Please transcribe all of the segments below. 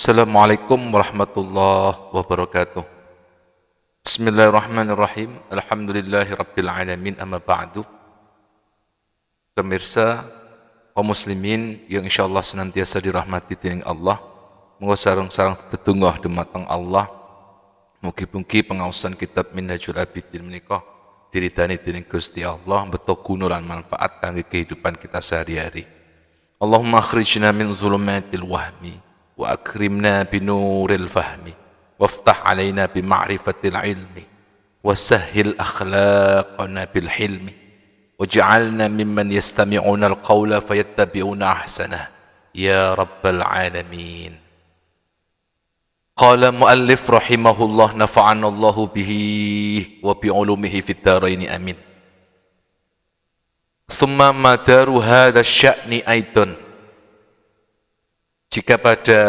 Assalamualaikum warahmatullahi wabarakatuh. Bismillahirrahmanirrahim. Alhamdulillahi rabbil alamin, amma ba'du. Pemirsa kaum muslimin yang insyaallah senantiasa dirahmati dening Allah, monggo sareng-sareng tetungguh dumateng Allah. Mugi-mugi pengaosan kitab Minhajul Abidin menika diridani dening Gusti Allah, beto guna lan manfaat kangge kehidupan kita sehari-hari. Allahumma akhrijna min zulumatil wahmi wa akrimna binuril fahmi waftah alaina bima'rifatil ilmi wasahhil akhlaqana bil hilmi waj'alna mimman yastami'una alqawla fayattabi'una ahsanah ya rabbal alamin. Qala muallif rahimahullah, nafa'ana Allahu bihi wa bi'ulumihi fid dharain amin. Thumma madaru hadha sya'ni aidan. Jika pada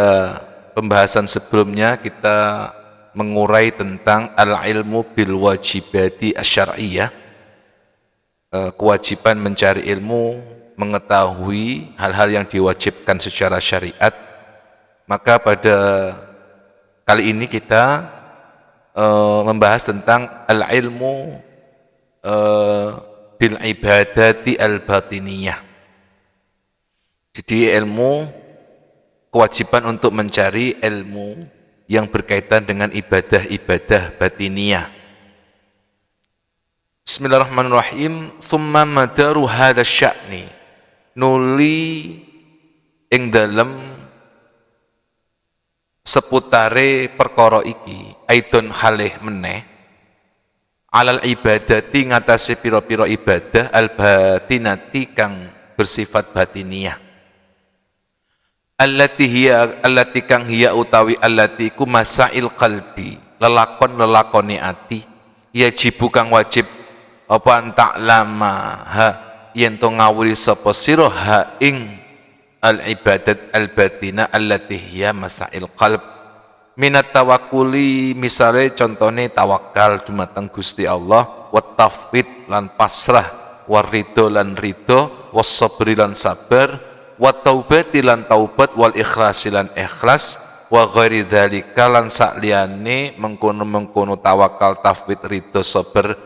pembahasan sebelumnya kita mengurai tentang al-ilmu bil wajibati asyariyah, kewajiban mencari ilmu, mengetahui hal-hal yang diwajibkan secara syariat, maka pada kali ini kita membahas tentang al-ilmu bil ibadati al-batiniyah. Jadi ilmu, kewajiban untuk mencari ilmu yang berkaitan dengan ibadah-ibadah batiniyah. Bismillahirrahmanirrahim. Thumma madaru hadha sya'ni, nuli ing dalem seputare perkara iki, aidon halih meneh, alal ibadati ngatasi pira-pira ibadah al batinati kang bersifat batiniyah. Allati kang hiya utawi allati ku masail qalbi, lelakon-lelakone ati, yajibu kang wajib apa antak lama ha yen to ngawuri sapa sira ha ing al ibadat al batina allati hiya masail qalb minat tawakkuli, misale contone tawakal dumateng Gusti Allah, wa tafwid lan pasrah, wa ridho lan ridho, was sabri lan sabar, wa taubati lan taubat, wal ikhlasi lan ikhlas, wa ghairi dzalika lan sakliyane mengkono-mengkono tawakal, tafwid, ridho, sabar,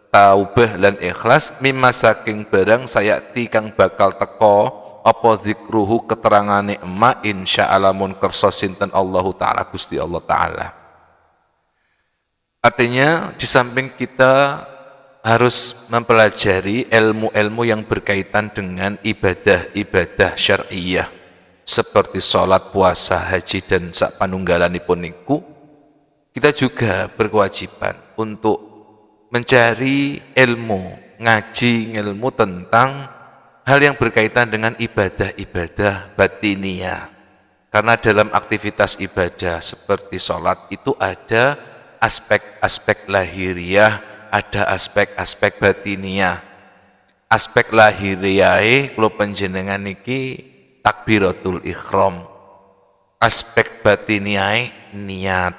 taubah lan ikhlas, mimma saking barang sayati kang bakal teko apa zikruhu keterangane emak insyaallah mun kersa sinten Allahu taala Gusti Allah taala. Artinya di samping kita harus mempelajari ilmu-ilmu yang berkaitan dengan ibadah-ibadah syar'iyah seperti sholat, puasa, haji dan sak panunggalanipun niku, kita juga berkewajiban untuk mencari ilmu, ngaji ilmu tentang hal yang berkaitan dengan ibadah-ibadah batiniyah. Karena dalam aktivitas ibadah seperti sholat itu ada aspek-aspek lahiriah, ada aspek-aspek batiniyah. Aspek lahiriyahe kula panjenengan niki takbiratul ihram. Aspek batiniyahe niat.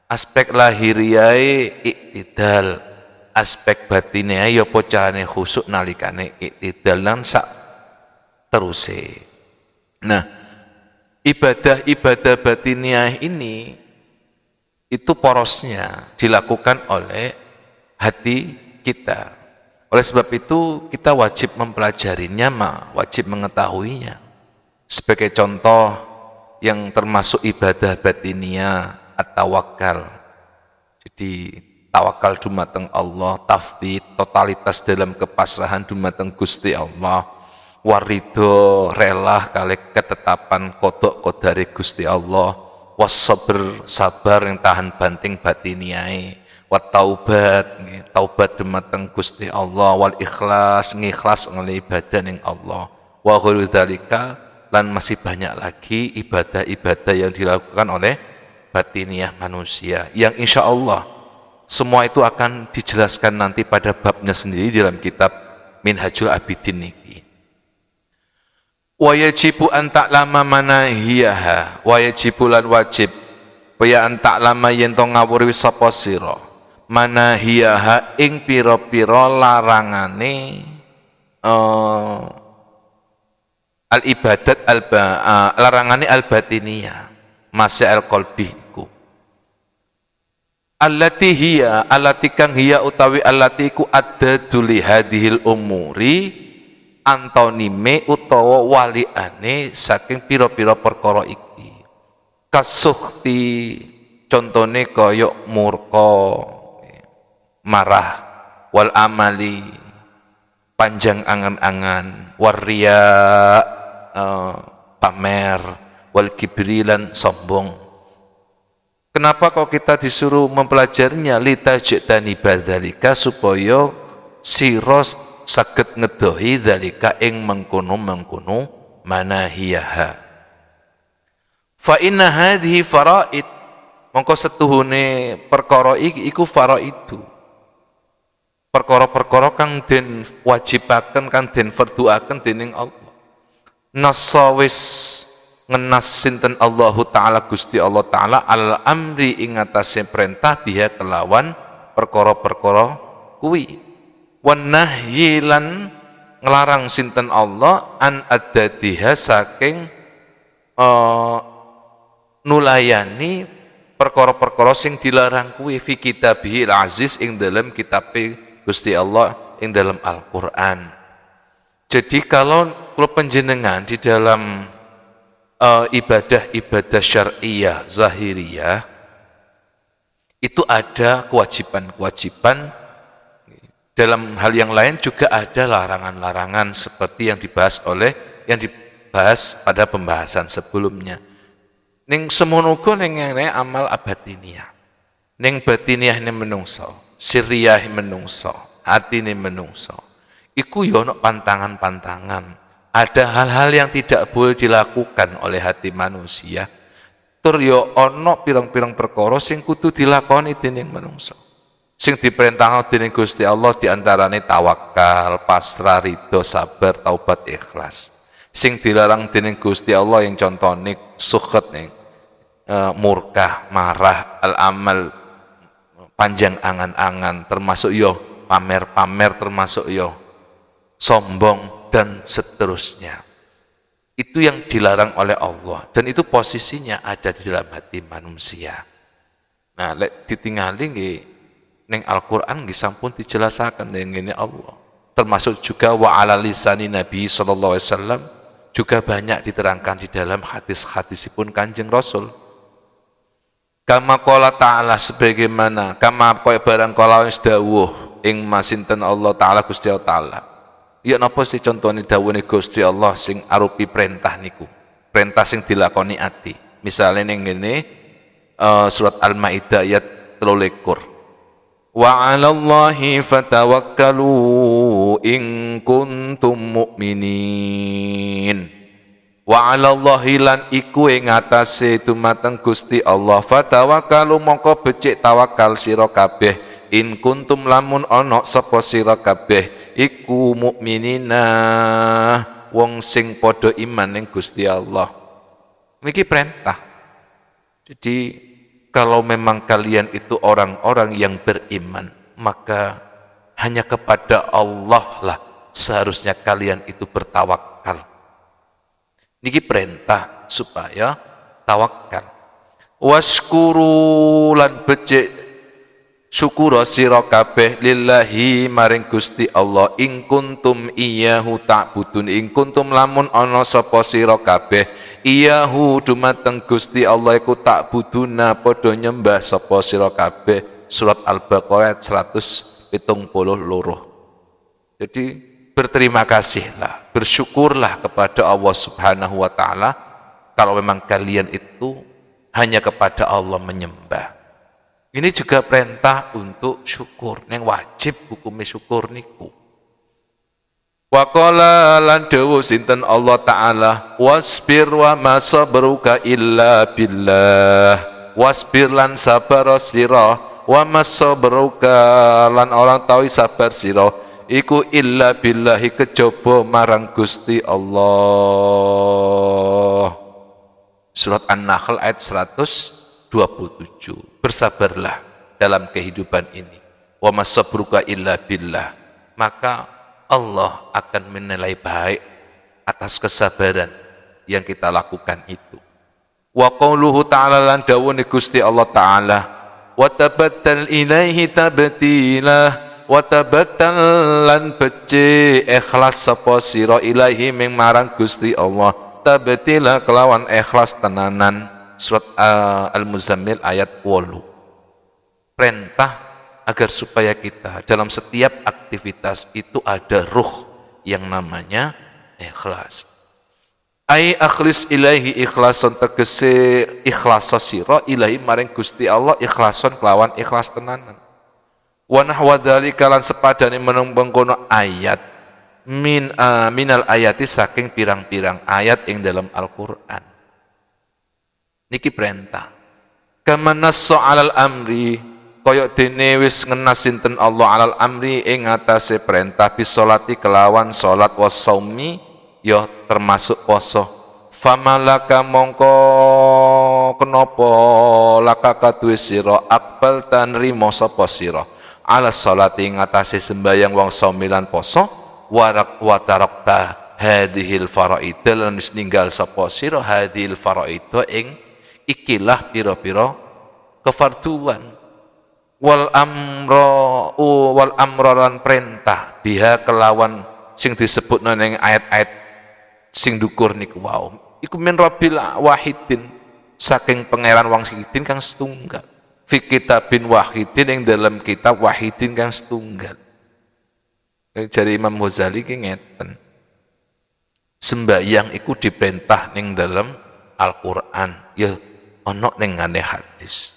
Aspek lahiriyahe iktidal. Aspek batiniyahe ya apa carane khusuk nalikane iktidal lan sak teruse. Nah, ibadah-ibadah batiniyah ini itu porosnya dilakukan oleh hati kita. Oleh sebab itu kita wajib mempelajarinya, wajib mengetahuinya. Sebagai contoh yang termasuk ibadah batiniyah at-tawakkal. Jadi tawakal dumateng Allah, tafwid, totalitas dalam kepasrahan dumateng Gusti Allah, warido rela kali ketetapan kodok kodari Gusti Allah, wasabr sabar yang tahan banting batiniyai, wat taubat dumateng Gusti Allah, wal ikhlas ngikhlas oleh ibadah ning Allah, wa ghairu dzalika lan masih banyak lagi ibadah-ibadah yang dilakukan oleh batiniyah manusia yang insya Allah semua itu akan dijelaskan nanti pada babnya sendiri dalam kitab Minhajul Abidin niki. Wa yajibu an ta'lama manahiyaha, wa yajibu lan wajib ya an ta'lama yen to ngawuri sapa sira manahiyaha ing pira-pira larangane al ibadat larangane al batiniyah. masail qalbi iku. Allati hiya, allati kang hiya utawi allati iku addadu li hadhil umuri, antonime utawa waliane saking pira-pira perkara iki. Kasukhti, contone kaya murka, marah, wal amali, panjang angan-angan, waria, pamer, wal kibrilan, sombong. Kenapa kok kita disuruh mempelajarinya? Litajtani badzalika, supaya sira saged ngedohi dzalika ing mengkono-mengkono manahiyaha. Fa inna hadhihi faraid, mongko setuhune perkara iki iku faraidu. Perkara-perkara kang den wajibaken, kang den farduaken dening Allah. Nasawis ngenas sinten Allahu Ta'ala Gusti Allah Ta'ala al-amri ing atase perintah biha kelawan perkara-perkara kuwi. Wan nahyi lan nglarang sinten Allah an addadiha saking nulayani perkara-perkara sing dilarang kuwi fi kitabihil aziz ing dalam kitabe Gusti Allah ing dalam Al-Qur'an. Jadi kalau panjenengan di dalam ibadah-ibadah syar'iyah, zahiriyah, itu ada kewajiban-kewajiban. Dalam hal yang lain juga ada larangan-larangan seperti yang dibahas pada pembahasan sebelumnya. Ning semono uga ning amal abatiniyah. Ning batiniyah ne menungso, sirriyah menungso, atine menungso. Iku ya ana pantangan-pantangan. Ada hal-hal yang tidak boleh dilakukan oleh hati manusia. Tur yo ana pirang-pirang perkara sing kudu dilakoni dening manungsa. Sing diperintahkan dening Gusti Allah diantarane tawakal, pasrah, ridho, sabar, taubat, ikhlas. Sing dilarang dening Gusti Allah yang contone sukhet ning murkah, marah, al-amal, panjang angan-angan, termasuk yo pamer-pamer, termasuk yo sombong dan seterusnya. Itu yang dilarang oleh Allah, dan itu posisinya ada di dalam hati manusia. Nah, lek ditingali nggih ning Al-Qur'an nggih sampun dijelasaken ngene Allah. Termasuk juga wa ala lisani Nabi sallallahu alaihi wasallam juga banyak diterangkan di dalam hadis-hadisipun Kanjeng Rasul. Kama qala ta'ala, sebagaimana kama kaya barang kala wis dawuh ing masinten Allah taala Gusti Allah taala. Ya napa sih contohnya dawuhne Gusti Allah sing arupi perintah niku? Perintah sing dilakoni ati. Misale ning ngene surat Al-Maidah ayat 23. Wa 'alallahi fatawakkalu in kuntum mu'minin. Wa 'alallahi lan iku ing atase dumateng Gusti Allah fatawakkalu mongko becik tawakal sira kabeh. In kuntum lamun ana sapa sira kabeh iku mukminina wong sing padha iman ning Gusti Allah. Niki perintah. Jadi kalau memang kalian itu orang-orang yang beriman, maka hanya kepada Allah lah seharusnya kalian itu bertawakal. Niki perintah supaya tawakal. Waskuru lan becik syukur sira kabeh lillahi maring Gusti Allah ing kuntum iyyahu ta'budun, ing kuntum lamun ana sapa sira kabeh iyyahu dumateng Gusti Allah iku ta'buduna padha nyembah sapa sira kabeh. Surat Al-Baqarah 172. Jadi berterima kasihlah, bersyukurlah kepada Allah Subhanahu wa taala kalau memang kalian itu hanya kepada Allah menyembah. Ini juga perintah untuk syukur, yang wajib hukumnya syukur niku. Wa qala lan dawuh sinten Allah taala wasbir wa ma sabruka illa billah. Wasbir lan sabar sira wa ma sabruka lan orang tahu sabar sira iku illa billahi kejaba marang Gusti Allah. Surat An-Nahl ayat 127. Bersabarlah dalam kehidupan ini. Wa masabruka illa billah. Maka Allah akan menilai baik atas kesabaran yang kita lakukan itu. Wa qauluhu ta'ala lan dawuh Gusti Allah taala, wa tabattal ilaihi tabtila, wa tabattal lan becik ikhlas sapa sira ilahi ming marang Gusti Allah, tabtila kelawan ikhlas tenanan. Surat Al-Muzammil ayat 8. Perintah agar supaya kita dalam setiap aktivitas itu ada ruh yang namanya ikhlas. Ai akhlis ilaihi ikhlason, tegese ikhlas sira ilahi maring Gusti Allah ikhlason kelawan ikhlas tenanan. Wa nahwa dzalika lan sepadane mengkono ayat minal ayati saking pirang-pirang ayat ing dalam Al-Qur'an. Niki perintah. Kama nassa 'alal amri, koyok dene wis ngenas sinten Allah 'alal amri ing atase perintah bisolati kelawan salat wasaumi ya termasuk poso. Famalaka mongko kenapa laka kaduwe sira akbal tan rimo sapa sira ala salati ngatasi sembayang wong saumilan poso warak watarakta hadhil faraid lan wis ninggal sapa sira hadhil faraid ing ikilah pira-pira kefarduan wal amroran perintah biha kelawan sing disebut ning ayat-ayat sing dukur niku wau iku min rabbil wahidin saking pangeran wong sidin kang setunggal fi kitabin wahidin ing dalam kitab wahidin kang setunggal. Jadi Imam Ghazali ki ngeten, sembahyang iku diperintah ning dalam Al-Qur'an ya ana ning ngane hadis,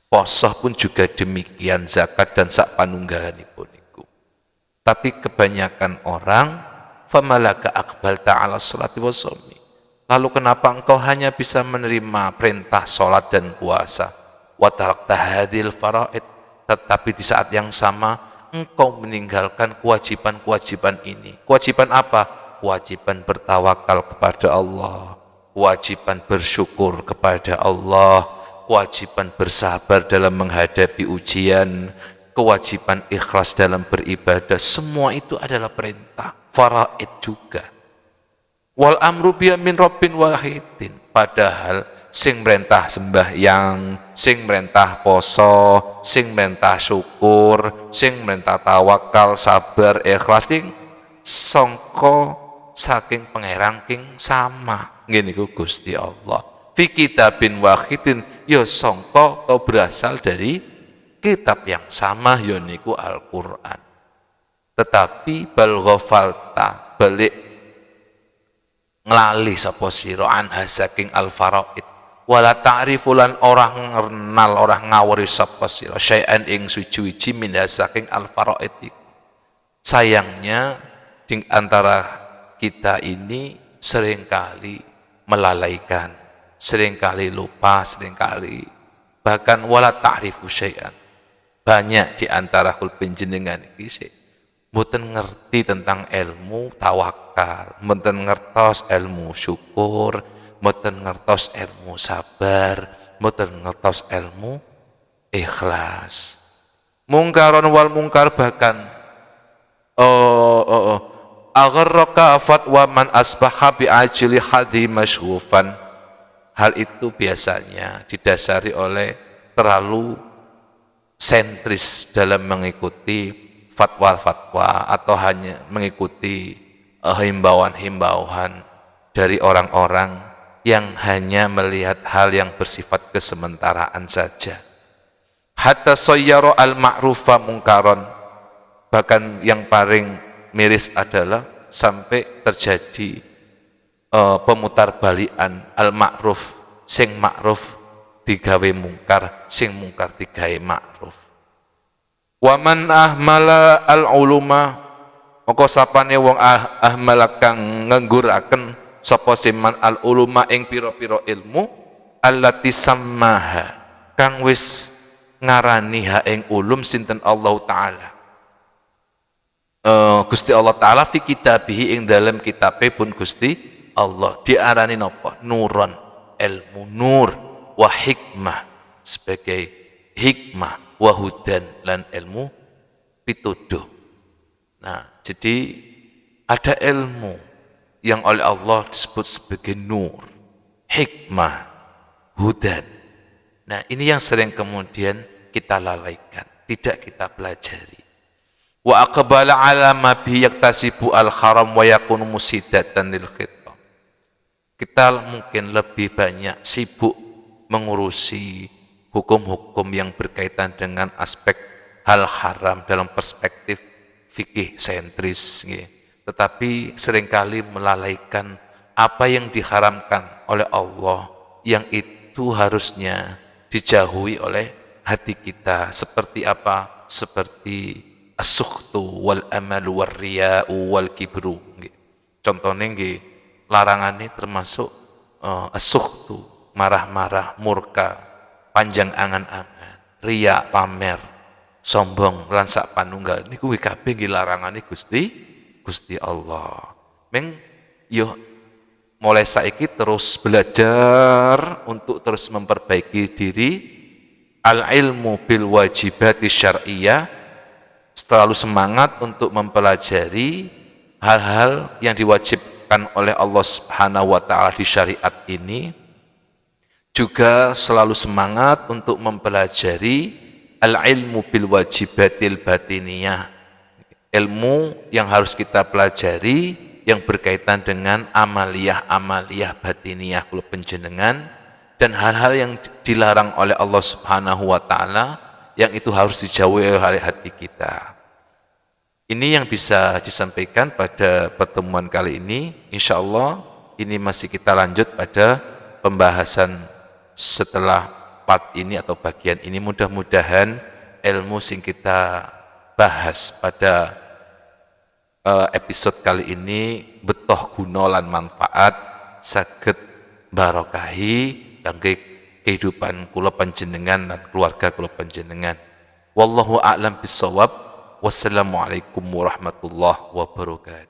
poso pun juga demikian, zakat dan sak panunggalanipun iku. Tapi kebanyakan orang famalaka aqbal ta'ala sholati wa shaumi, lalu kenapa engkau hanya bisa menerima perintah sholat dan puasa wa tarakta hadhil faraid, tetapi di saat yang sama engkau meninggalkan kewajiban-kewajiban ini. Kewajiban apa? Kewajiban bertawakal kepada Allah, kewajiban bersyukur kepada Allah, kewajiban bersabar dalam menghadapi ujian, kewajiban ikhlas dalam beribadah. Semua itu adalah perintah, faraid juga. Wal amru biya min rabbin wahidin, padahal sing merintah sembahyang, sing merintah poso, sing merintah syukur, sing merintah tawakal, sabar, ikhlas ning sangka saking pangeran king sama ngene iku Gusti Allah. Fi kitabin wahidin ya sangka atau berasal dari kitab yang sama ya niku Al-Qur'an. Tetapi bal ghafalta, balik nglali sapa sira anha saking al-faraid wala ta'rifulan orang ngenal orang ngawuri sapa sira syai'an ing suci-suci min saking al-faraid. Sayangnya di antara kita ini seringkali melalaikan, seringkali lupa, seringkali bahkan wala ta'rifu syai'an. Banyak di antara kul panjenengan iki mboten ngerti tentang ilmu tawakal, mboten ngertos ilmu syukur, mboten ngertos ilmu sabar, mboten ngertos ilmu ikhlas. Mungkaron wal mungkar bahkan agharraka fatwa man asbaha bi ajli hadi masyhufan. Hal itu biasanya didasari oleh terlalu sentris dalam mengikuti fatwa-fatwa atau hanya mengikuti himbauan-himbauan dari orang-orang yang hanya melihat hal yang bersifat kesementaraan saja. Hatta sayyara al-ma'rufa mungkaron, bahkan yang paling miris adalah sampai terjadi pemutarbalikan al-ma'ruf, sing ma'ruf digawe mungkar, sing mungkar digawe ma'ruf. Waman ahmala al-uluma, maka sapane wong ahmala kang ngengguraken sapa siman al-uluma ing pira-pira ilmu allati sammaha kang wis ngarani ha ing ulum sinten Allah taala. Gusti Allah taala fi kitabihi ing dalam kitabe pun Gusti Allah diarani napa? Nuron, ilmu nur, wa hikmah sebagai hikmah, wahudan lan ilmu pituduh. Nah, jadi ada ilmu yang oleh Allah disebut sebagai nur, hikmah, hudan. Nah, ini yang sering kemudian kita lalaikan, tidak kita pelajari. Wa aqbala ala ma bi yaktasibu al-haram wa yakunu musidatan lil khitam. Kita mungkin lebih banyak sibuk mengurusi hukum-hukum yang berkaitan dengan aspek hal haram dalam perspektif fikih sentris, tetapi seringkali melalaikan apa yang diharamkan oleh Allah yang itu harusnya dijauhi oleh hati kita. Seperti apa? Seperti as-sukhtu wal amalu wal riya'u wal kibru. Contohnya larangan ini termasuk as-sukhtu, marah-marah, murka, panjang angan-angan, riya, pamer, sombong, lan sak panunggal. Niku kabeh nggih larangane Gusti Allah. Meng yo mulai saiki terus belajar untuk terus memperbaiki diri. Al-ilmu bil wajibati syar'iyyah, selalu semangat untuk mempelajari hal-hal yang diwajibkan oleh Allah Subhanahu wa taala di syariat ini. Juga selalu semangat untuk mempelajari al-ilmu bil wajibatil batiniyah, ilmu yang harus kita pelajari yang berkaitan dengan amaliyah batiniyah kula panjenengan, dan hal-hal yang dilarang oleh Allah Subhanahu wa taala yang itu harus dijauhi oleh hati kita. Ini yang bisa disampaikan pada pertemuan kali ini. Insya Allah ini masih kita lanjut pada pembahasan setelah part ini atau bagian ini. Mudah-mudahan ilmu sing kita bahas pada episode kali ini betoh guna lan manfaat saged barokahi kangge kehidupan kula panjenengan dan keluarga kula panjenengan. Wallahu a'lam bissawab. Wassalamualaikum warahmatullahi wabarakatuh.